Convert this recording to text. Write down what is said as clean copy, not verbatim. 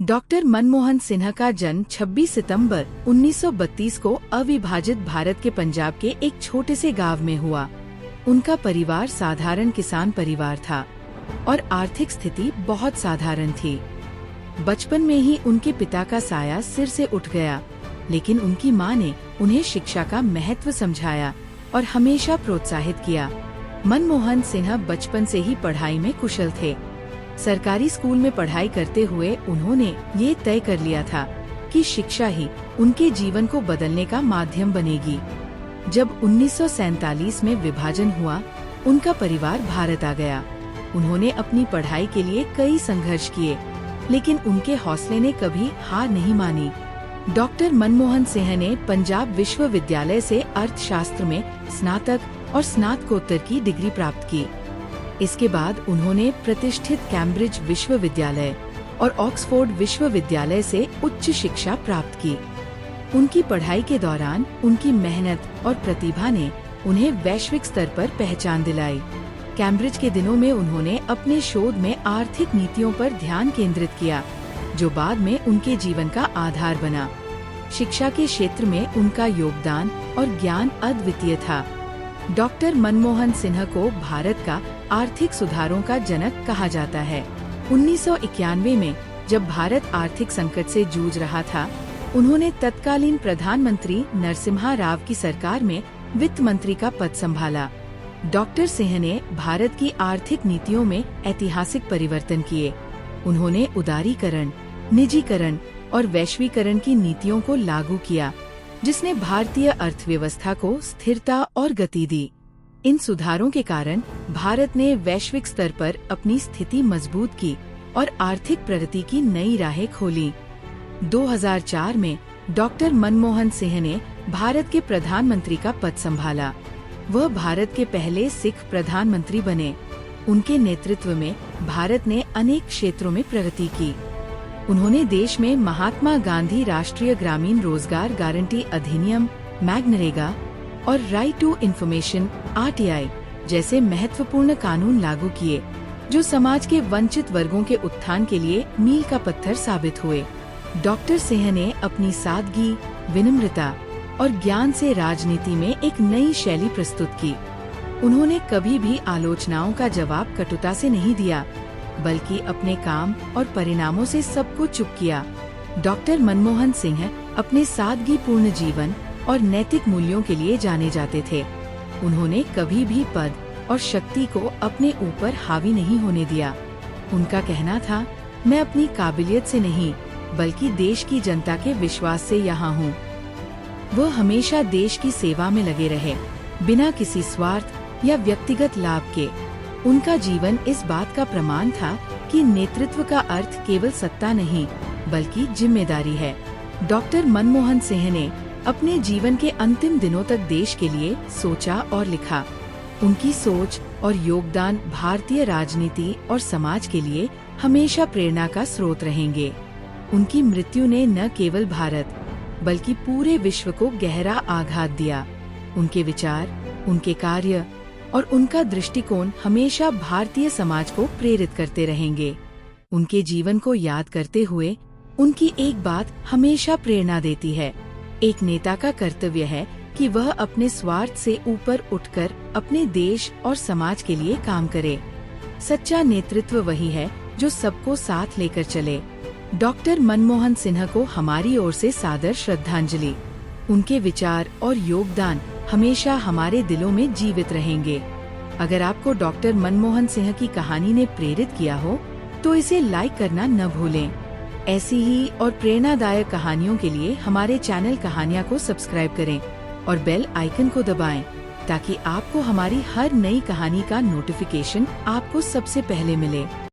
Doctor Manmohan Sinha का जन्म 26 सितंबर 1932 को अविभाजित भारत के पंजाब के एक छोटे से गांव में हुआ। उनका परिवार साधारण किसान परिवार था और आर्थिक स्थिति बहुत साधारण थी। बचपन में ही उनके पिता का साया सिर से उठ गया, लेकिन उनकी मां ने उन्हें शिक्षा का महत्व समझाया और हमेशा प्रोत्साहित किया। मनमोहन सिन्हा बचपन से ही पढ़ाई में कुशल थे। सरकारी स्कूल में पढ़ाई करते हुए उन्होंने ये तय कर लिया था कि शिक्षा ही उनके जीवन को बदलने का माध्यम बनेगी। जब 1947 में विभाजन हुआ, उनका परिवार भारत आ गया। उन्होंने अपनी पढ़ाई के लिए कई संघर्ष किए, लेकिन उनके हौसले ने कभी हार नहीं मानी। डॉक्टर मनमोहन सिन्हा ने पंजाब विश्वविद्यालय से अर्थशास्त्र में स्नातक और स्नातकोत्तर की डिग्री प्राप्त की। इसके बाद उन्होंने प्रतिष्ठित कैम्ब्रिज विश्वविद्यालय और ऑक्सफोर्ड विश्वविद्यालय से उच्च शिक्षा प्राप्त की। उनकी पढ़ाई के दौरान उनकी मेहनत और प्रतिभा ने उन्हें वैश्विक स्तर पर पहचान दिलाई। कैम्ब्रिज के दिनों में उन्होंने अपने शोध में आर्थिक नीतियों पर ध्यान केंद्रित किया, जो बाद में उनके जीवन का आधार बना। शिक्षा के क्षेत्र में उनका योगदान और ज्ञान अद्वितीय था। डॉक्टर मनमोहन सिन्हा को भारत का आर्थिक सुधारों का जनक कहा जाता है। 1991 में जब भारत आर्थिक संकट से जूझ रहा था, उन्होंने तत्कालीन प्रधानमंत्री नरसिम्हा राव की सरकार में वित्त मंत्री का पद संभाला। डॉक्टर सिन्हा ने भारत की आर्थिक नीतियों में ऐतिहासिक परिवर्तन किए। उन्होंने उदारीकरण, निजीकरण और वैश्वीकरण की नीतियों को लागू किया, जिसने भारतीय अर्थव्यवस्था को स्थिरता और गति दी। इन सुधारों के कारण भारत ने वैश्विक स्तर पर अपनी स्थिति मजबूत की और आर्थिक प्रगति की नई राहें खोली। 2004 में डॉक्टर मनमोहन सिन्हा ने भारत के प्रधानमंत्री का पद संभाला। वह भारत के पहले सिख प्रधानमंत्री बने। उनके नेतृत्व में भारत ने अनेक क्षेत्रों में प्रगति की। उन्होंने देश में महात्मा गांधी राष्ट्रीय ग्रामीण रोजगार गारंटी अधिनियम मैग्नरेगा और राइट टू इन्फॉर्मेशन (RTI) जैसे महत्वपूर्ण कानून लागू किए, जो समाज के वंचित वर्गों के उत्थान के लिए मील का पत्थर साबित हुए। डॉक्टर सिन्हा ने अपनी सादगी, विनम्रता और ज्ञान से राजनीति में एक नई शैली प्रस्तुत की। उन्होंने कभी भी आलोचनाओं का जवाब कटुता से नहीं दिया, बल्कि अपने काम और परिणामों से सबको चुप किया। डॉक्टर मनमोहन सिन्हा अपने सादगीपूर्ण जीवन और नैतिक मूल्यों के लिए जाने जाते थे। उन्होंने कभी भी पद और शक्ति को अपने ऊपर हावी नहीं होने दिया। उनका कहना था, मैं अपनी काबिलियत से नहीं, बल्कि देश की जनता के विश्वास से यहाँ हूँ। वह हमेशा देश की सेवा में लगे रहे, बिना किसी स्वार्थ या व्यक्तिगत लाभ के। उनका जीवन इस बात का प्रमाण था कि नेतृत्व का अर्थ केवल सत्ता नहीं, बल्कि जिम्मेदारी है। डॉक्टर मनमोहन सिन्हा ने अपने जीवन के अंतिम दिनों तक देश के लिए सोचा और लिखा। उनकी सोच और योगदान भारतीय राजनीति और समाज के लिए हमेशा प्रेरणा का स्रोत रहेंगे। उनकी मृत्यु ने न केवल भारत, बल्कि पूरे विश्व को गहरा आघात दिया। उनके विचार, उनके कार्य और उनका दृष्टिकोण हमेशा भारतीय समाज को प्रेरित करते रहेंगे। उनके जीवन को याद करते हुए उनकी एक बात हमेशा प्रेरणा देती है। एक नेता का कर्तव्य है कि वह अपने स्वार्थ से ऊपर उठकर अपने देश और समाज के लिए काम करे। सच्चा नेतृत्व वही है जो सबको साथ लेकर चले। डॉक्टर मनमोहन सिन्हा को हमारी ओर से सादर श्रद्धांजलि। उनके विचार और योगदान हमेशा हमारे दिलों में जीवित रहेंगे। अगर आपको डॉक्टर मनमोहन सिन्हा की कहानी ने प्रेरित किया हो, तो इसे लाइक करना न भूलें। ऐसी ही और प्रेरणादायक कहानियों के लिए हमारे चैनल कहानियाँ को सब्सक्राइब करें और बेल आइकन को दबाएं, ताकि आपको हमारी हर नई कहानी का नोटिफिकेशन आपको सबसे पहले मिले।